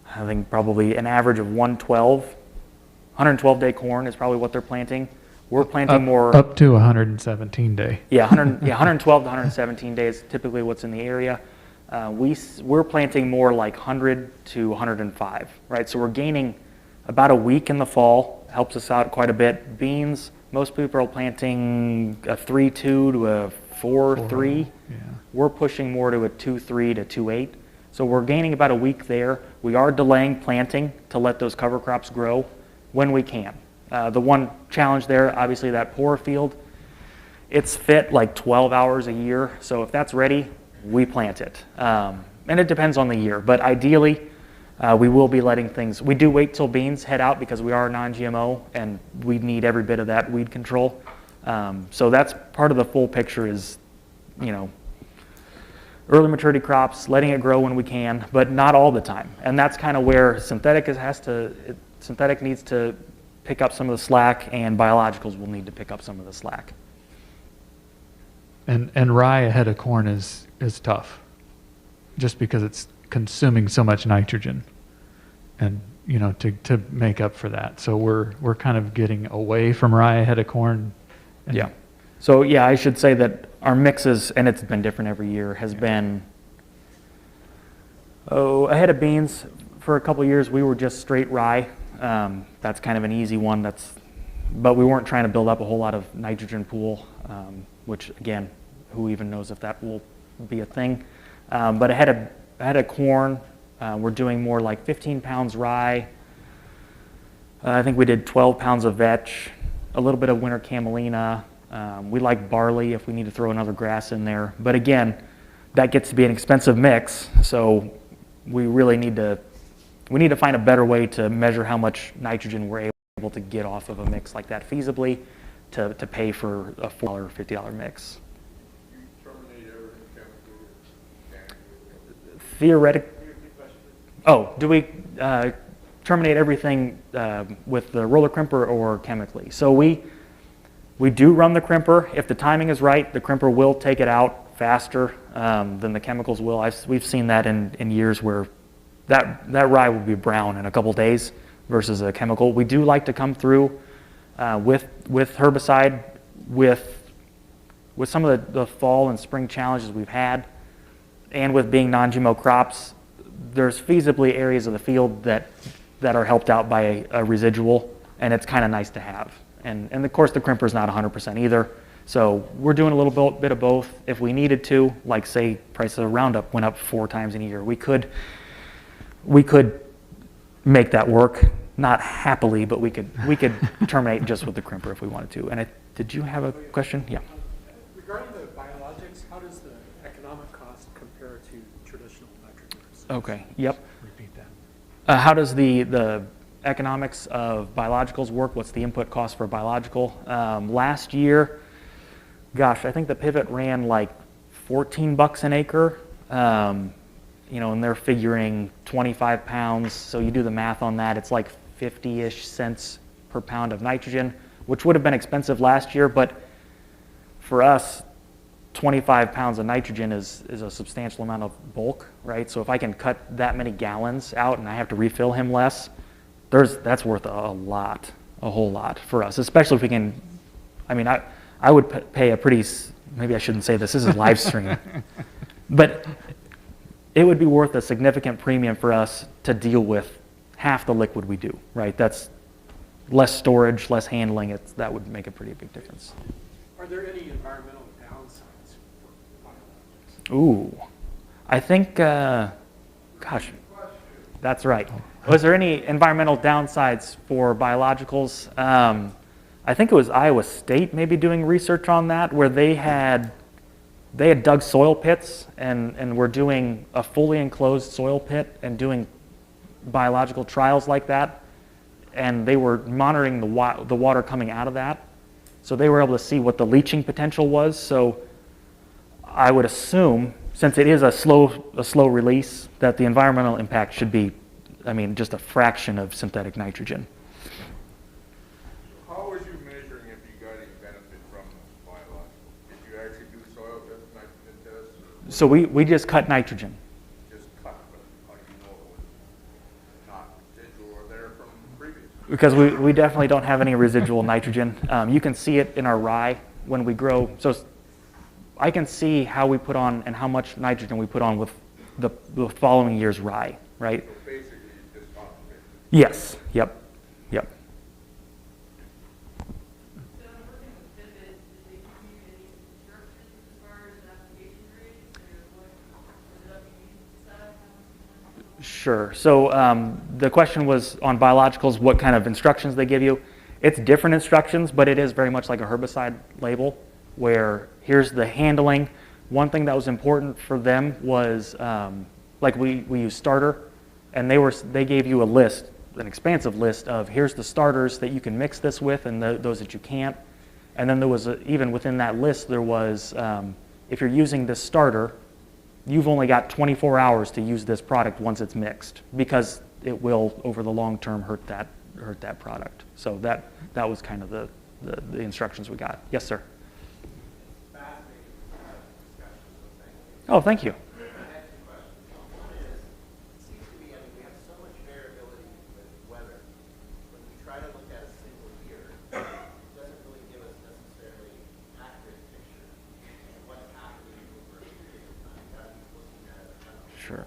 I think probably an average of 112-day corn is probably what they're planting. We're planting more up to 117 day. Yeah, 112 to 117 days, typically what's in the area. We're planting more like 100 to 105, right? So we're gaining about a week in the fall, helps us out quite a bit. Beans, most people are planting a 3.2 to a 4.3. Yeah. We're pushing more to a 2.3 to 2.8. So we're gaining about a week there. We are delaying planting to let those cover crops grow when we can. The one challenge there, obviously that poor field, it's fit like 12 hours a year. So if that's ready, we plant it. And it depends on the year, but ideally we will be letting things, we do wait till beans head out because we are non-GMO and we need every bit of that weed control. So that's part of the full picture is, early maturity crops, letting it grow when we can, but not all the time. And that's kind of where synthetic needs to pick up some of the slack, and biologicals will need to pick up some of the slack. And rye ahead of corn is tough, just because it's consuming so much nitrogen, and to make up for that. So we're kind of getting away from rye ahead of corn. Yeah. So yeah, I should say that our mixes, and it's been different every year, has been ahead of beans. For a couple of years, we were just straight rye. That's kind of an easy one. But we weren't trying to build up a whole lot of nitrogen pool, which again, who even knows if that will be a thing. But ahead of corn, we're doing more like 15 pounds rye. I think we did 12 pounds of vetch, a little bit of winter camelina. We like barley if we need to throw another grass in there. But again, that gets to be an expensive mix, so we really need to find a better way to measure how much nitrogen we're able to get off of a mix like that feasibly to pay for a $4 or $50 mix. You terminate everything chemically? Theoretically, do we terminate everything with the roller crimper or chemically? So we do run the crimper. If the timing is right, the crimper will take it out faster than the chemicals will. We've seen that in years where that rye will be brown in a couple days versus a chemical. We do like to come through with herbicide, with some of the fall and spring challenges we've had, and with being non-GMO crops, there's feasibly areas of the field that are helped out by a residual, and it's kind of nice to have. And of course the crimper is not 100% either. So we're doing a little bit of both. If we needed to, like say price of Roundup went up 4 times in a year, we could make that work. Not happily, but we could terminate just with the crimper if we wanted to. And did you have a question? Yeah. Regarding the biologics, how does the economic cost compare to traditional nitrogens? Okay. Yep. Repeat that. How does the economics of biologicals work? What's the input cost for a biological? Last year, gosh, I think the pivot ran like $14 an acre. And they're figuring 25 pounds. So you do the math on that, it's like 50-ish cents per pound of nitrogen, which would have been expensive last year, but for us, 25 pounds of nitrogen is a substantial amount of bulk, right? So if I can cut that many gallons out and I have to refill him less, that's worth a whole lot for us, especially if we can. I mean, I would pay a pretty, maybe I shouldn't say this is live stream, but it would be worth a significant premium for us to deal with half the liquid we do, right? That's less storage, less handling. That would make a pretty big difference. Are there any environmental downsides for biologics? Ooh, I think, gosh, that's right. Was there any environmental downsides for biologicals? I think it was Iowa State maybe doing research on that, where they had dug soil pits and were doing a fully enclosed soil pit and doing biological trials like that, and they were monitoring the water coming out of that. So they were able to see what the leaching potential was. So I would assume, since it is a slow release, that the environmental impact should be, I mean, just a fraction of synthetic nitrogen. How was you measuring if you got any benefit from biological? Did you actually do soil test, nitrogen tests? So we just cut nitrogen. Just cut, but how do you know it was not residual or there from previous? Because we definitely don't have any residual nitrogen. You can see it in our rye when we grow. So I can see how we put on and how much nitrogen we put on with the following year's rye, right? So basically, you just concentrated. Yes, yep. So working with Pivot, did they give you any instructions as far as application rates or what ended up being decide how much? Sure. So the question was on biologicals, what kind of instructions they give you. It's different instructions, but it is very much like a herbicide label, where here's the handling. One thing that was important for them was, like we use starter, and they gave you a list, an expansive list of here's the starters that you can mix this with and those that you can't. And then there was, even within that list, there was, if you're using this starter, you've only got 24 hours to use this product once it's mixed, because it will, over the long term, hurt that product. So that was kind of the instructions we got. Yes, sir. Oh, thank you. I have two questions. One is, it seems to me, I mean, we have so much variability with weather. When we try to look at a single year, it doesn't really give us necessarily an accurate picture of what's happening over a period of time. We've got to be looking at it on a Sure.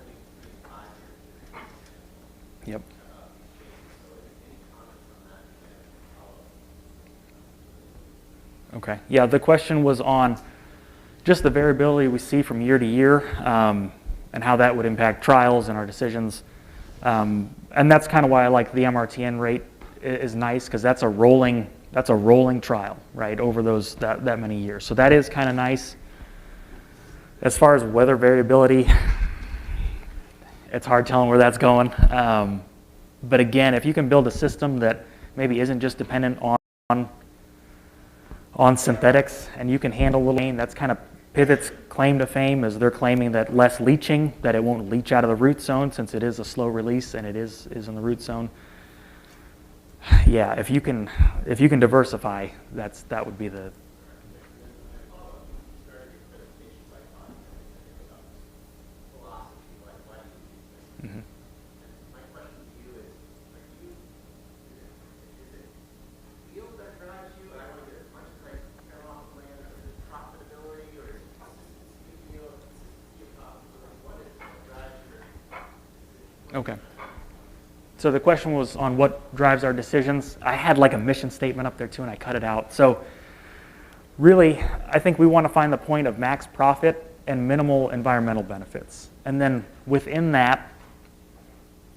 5 year. Yep. So any comments on that? Okay. Yeah, the question was on just the variability we see from year to year, and how that would impact trials and our decisions. And that's kind of why I like the Mrtn rate is nice, because that's a rolling trial, right, over that many years. So that is kind of nice. As far as weather variability, it's hard telling where that's going. But again, if you can build a system that maybe isn't just dependent on synthetics, and you can handle little rain, that's kind of Pivot's claim to fame, is they're claiming that less leaching, that it won't leach out of the root zone since it is a slow release and it is in the root zone. Yeah, if you can diversify, that would be the. Mhm. My question to you is it yield that drives you? I want to get as much as I can off the land, or is it profitability, or is it consistency of yield, consistency of profitability? What drives your decision? Okay. So the question was on what drives our decisions. I had like a mission statement up there too, and I cut it out. So really, I think we want to find the point of max profit and minimal environmental benefits. And then within that,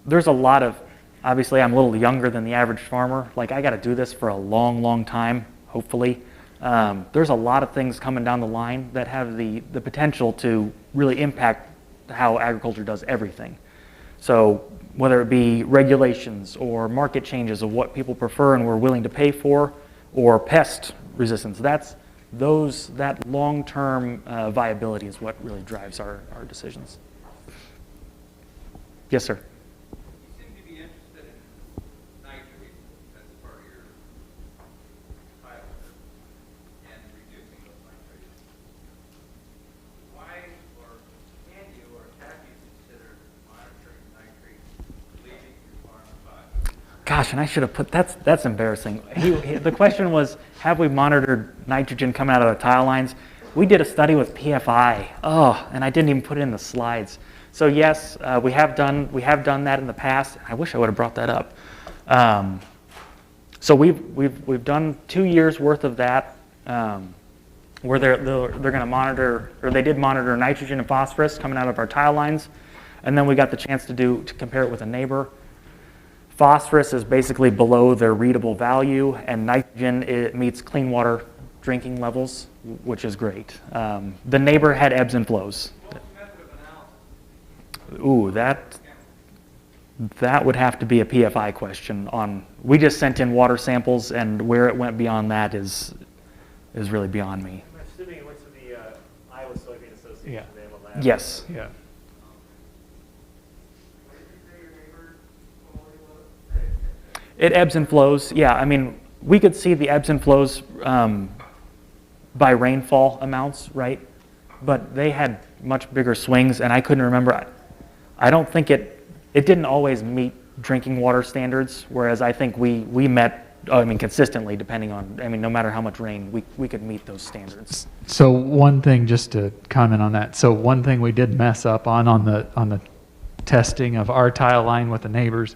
there's a lot of, obviously I'm a little younger than the average farmer. Like I got to do this for a long, long time, hopefully. There's a lot of things coming down the line that have the potential to really impact how agriculture does everything. So whether it be regulations or market changes of what people prefer and we're willing to pay for, or pest resistance, that long-term viability is what really drives our decisions. Yes, sir. You seem to be interested in nitrates as part of your title and reducing those nitrates. Why, or can you, or have you considered monitoring nitrates leaving your farm spot? Gosh, and I should have put, that's embarrassing. The question was, have we monitored nitrogen coming out of the tile lines? We did a study with PFI. Oh, and I didn't even put it in the slides. So yes, we have done that in the past. I wish I would have brought that up. So we've done 2 years worth of that, where they're going to monitor, or they did monitor nitrogen and phosphorus coming out of our tile lines, and then we got the chance to compare it with a neighbor. Phosphorus is basically below their readable value, and nitrogen, it meets clean water drinking levels, which is great. The neighbor had ebbs and flows. What's the method of analysis? Ooh, that would have to be a PFI question. We just sent in water samples, and where it went beyond that is, is really beyond me. I'm assuming it went to the Iowa Soybean Association. Yeah. They have a lab. Yes. Yeah. It ebbs and flows. Yeah, I mean, we could see the ebbs and flows by rainfall amounts, right? But they had much bigger swings, and I couldn't remember. I don't think it didn't always meet drinking water standards, whereas I think we met, I mean, consistently, depending on, I mean, no matter how much rain, we could meet those standards. So one thing, just to comment on that. So one thing we did mess up on the testing of our tile line with the neighbors.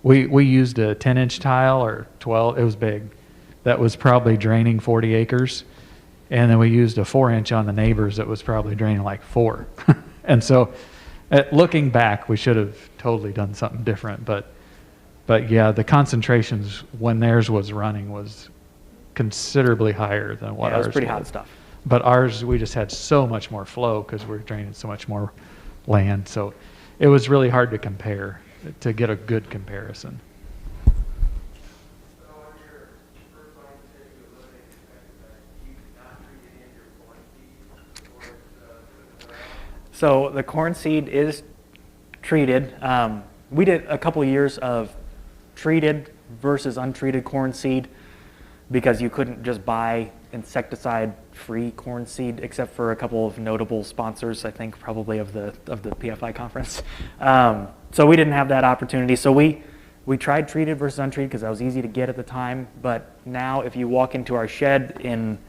We used a 10-inch tile or 12. It was big. That was probably draining 40 acres. And then we used a 4-inch on the neighbors that was probably draining like 4. And so looking back, we should have totally done something different. But yeah, the concentrations when theirs was running was considerably higher than what Yeah, it ours was pretty hot stuff. But ours, we just had so much more flow because we're draining so much more land. So it was really hard to compare, to get a good comparison. So on your first line, you said you eliminated the fact that you did not treat any of your corn seed or put it around. So the corn seed is treated. We did a couple of years of treated versus untreated corn seed because you couldn't just buy insecticide-free corn seed, except for a couple of notable sponsors, I think, probably of the PFI conference. So we didn't have that opportunity. So we tried treated versus untreated because that was easy to get at the time. But now, if you walk into our shed in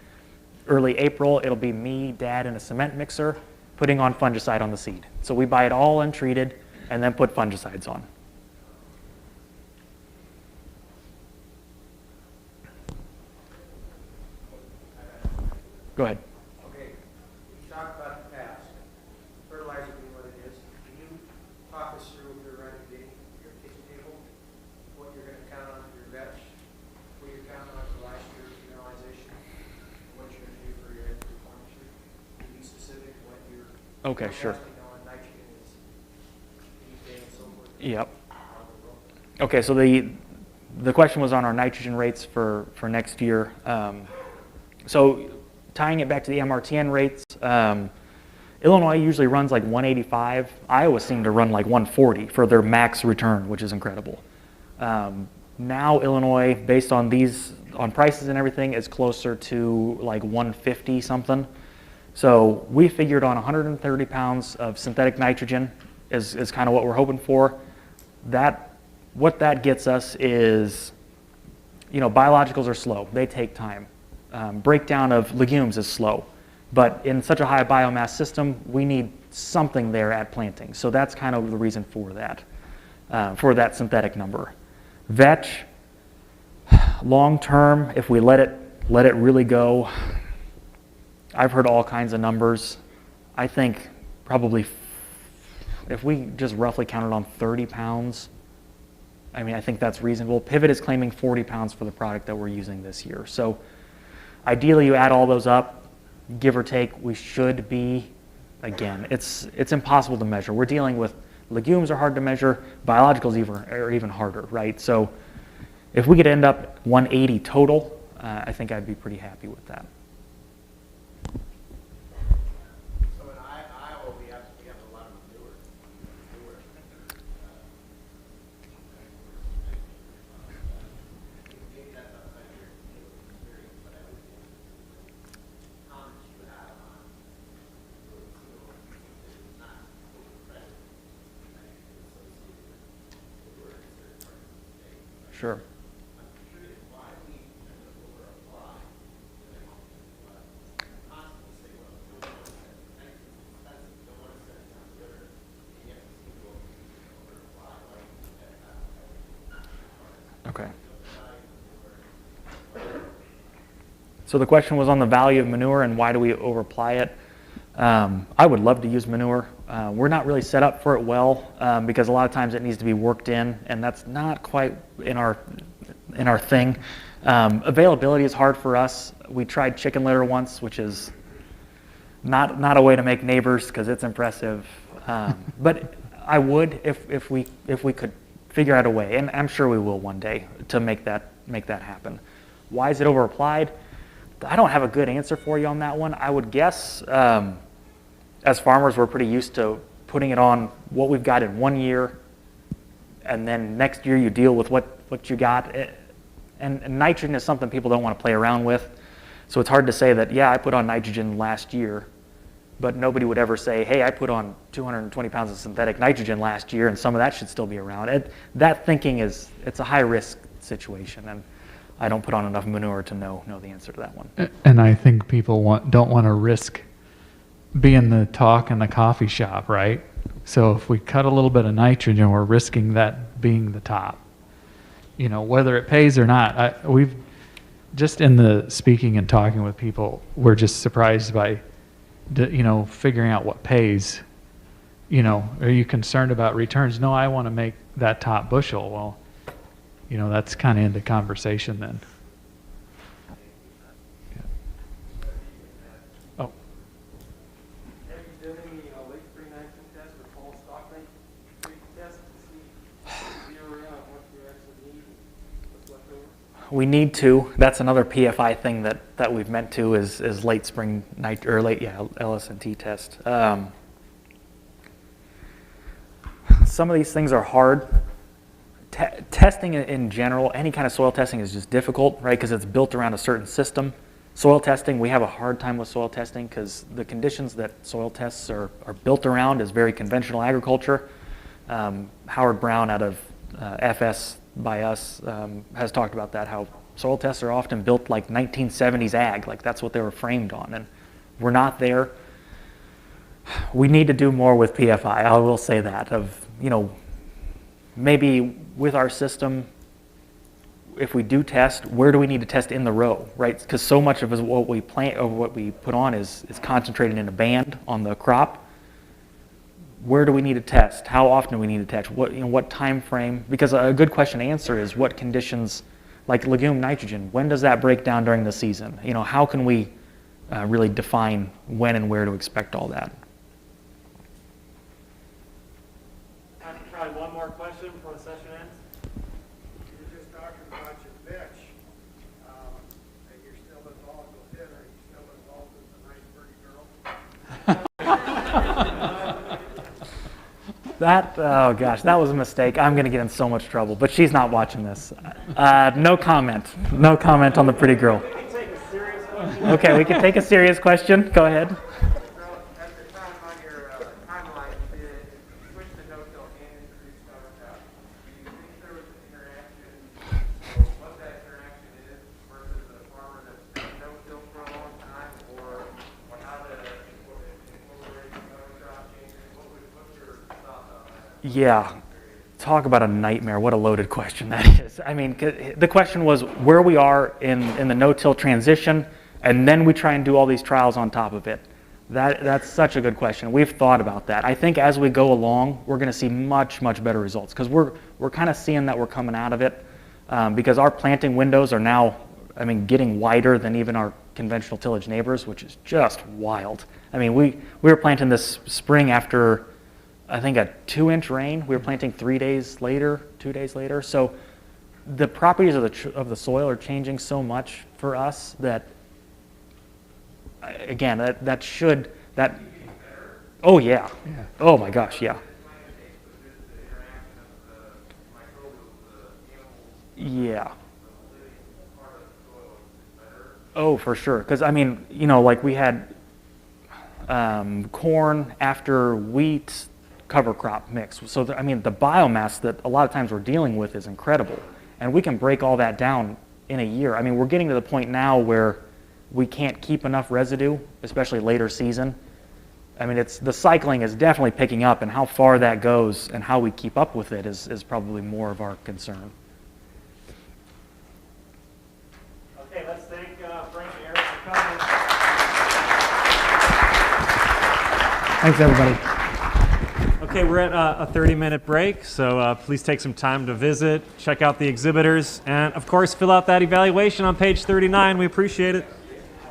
early April, it'll be me, Dad, and a cement mixer putting on fungicide on the seed. So we buy it all untreated and then put fungicides on. Go ahead. Okay, you talked about the past, fertilizer being what it is. Can you talk us through, if you're running your kitchen table, what you're gonna count on for your veg, what you're counting on for last year's mineralization, and what you're gonna do for your corn tree? Can you be specific what you're Okay, sure. forecasting on nitrogen is, anything and so forth? Yep. Okay, so the question was on our nitrogen rates for next year. So tying it back to the Mrtn rates, Illinois usually runs like 185. Iowa seemed to run like 140 for their max return, which is incredible. Now Illinois, based on prices and everything, is closer to like 150 something. So we figured on 130 pounds of synthetic nitrogen is kind of what we're hoping for. What that gets us is, biologicals are slow. They take time. Breakdown of legumes is slow. But in such a high biomass system, we need something there at planting. So that's kind of the reason for that synthetic number. Vetch, long term, if we let it really go, I've heard all kinds of numbers. I think probably if we just roughly counted on 30 pounds, I think that's reasonable. Pivot is claiming 40 pounds for the product that we're using this year. So ideally, you add all those up, give or take, we should be, again, it's impossible to measure. We're dealing with legumes are hard to measure, biologicals are even harder, right? So if we could end up 180 total, I think I'd be pretty happy with that. So in Iowa, we have a lot of manure. Maybe that's outside of your experience, but I would think comments you have on not present associated with the word in certain parts of the state. Sure. I'm curious why we tend to over-apply to the constantly say, well, don't want to set expensive, don't want to set it down the river, and yet we seem to over-apply. Why do you think that happens? Okay. So the question was on the value of manure and why do we overapply it? I would love to use manure. We're not really set up for it well because a lot of times it needs to be worked in, and that's not quite in our thing. Availability is hard for us. We tried chicken litter once, which is not a way to make neighbors because it's impressive. But I would if we could figure out a way, and I'm sure we will one day, to make that happen. Why is it overapplied? I don't have a good answer for you on that one. I would guess as farmers, we're pretty used to putting it on what we've got in 1 year, and then next year you deal with what you got. And nitrogen is something people don't want to play around with. So it's hard to say that, yeah, I put on nitrogen last year, but nobody would ever say, hey, I put on 220 pounds of synthetic nitrogen last year, and some of that should still be around. That thinking it's a high-risk situation, and I don't put on enough manure to know the answer to that one. And I think people don't want to risk being the talk in the coffee shop, right? So if we cut a little bit of nitrogen, we're risking that being the top. You know, whether it pays or not, we've just in the speaking and talking with people, we're just surprised by, figuring out what pays. Are you concerned about returns? No, I want to make that top bushel. Well, that's kind of into conversation then. Yeah. Oh. Have you done any late spring nitrogen tests or fall stock nitrogen tests to see the area of what you actually need and what's left over? We need to. That's another PFI thing that we've meant to is late spring LS&T test. Some of these things are hard. Testing in general, any kind of soil testing is just difficult, right? Because it's built around a certain system. Soil testing, we have a hard time with soil testing because the conditions that soil tests are built around is very conventional agriculture. Howard Brown out of FS by us has talked about that, how soil tests are often built like 1970s ag, like that's what they were framed on, and we're not there. We need to do more with PFI, I will say that, maybe with our system, if we do test, where do we need to test in the row, right? Because so much of what we plant or what we put on is concentrated in a band on the crop. Where do we need to test? How often do we need to test? What time frame? Because a good question to answer is what conditions, like legume nitrogen, when does that break down during the season? How can we really define when and where to expect all that? Time to try one more question before the session ends. You were just talking about your bitch, and you're still involved with it. Are you still involved with the nice pretty girl? Oh gosh, that was a mistake. I'm going to get in so much trouble, but she's not watching this. No comment. No comment on the pretty girl. We can take a serious question. Okay, we can take a serious question. Go ahead. Well, at the time on your timeline, you switched to no-till and introduced cover crop. Do you think there was an interaction, or what that interaction is versus a farmer that's been no-till for a long time, or how to incorporate cover crop changes? What's your thoughts on that? Yeah, talk about a nightmare. What a loaded question that is. I mean, the question was where we are in the no-till transition, and then we try and do all these trials on top of it. That's such a good question. We've thought about that. I think as we go along, we're going to see much, much better results because we're kind of seeing that we're coming out of it because our planting windows are now, getting wider than even our conventional tillage neighbors, which is just wild. I mean, we were planting this spring after, I think, a 2-inch rain. We were planting 2 days later. So the properties of the soil are changing so much for us that, again, oh yeah. Oh my gosh, yeah. Yeah. Oh, for sure. Because, like we had corn after wheat cover crop mix. So, the biomass that a lot of times we're dealing with is incredible. And we can break all that down in a year. We're getting to the point now where we can't keep enough residue, especially later season. The cycling is definitely picking up, and how far that goes and how we keep up with it is probably more of our concern. Okay, let's thank Frank and Eric for coming. Thanks, everybody. Okay, we're at a 30-minute break, so please take some time to visit, check out the exhibitors, and of course, fill out that evaluation on page 39. We appreciate it.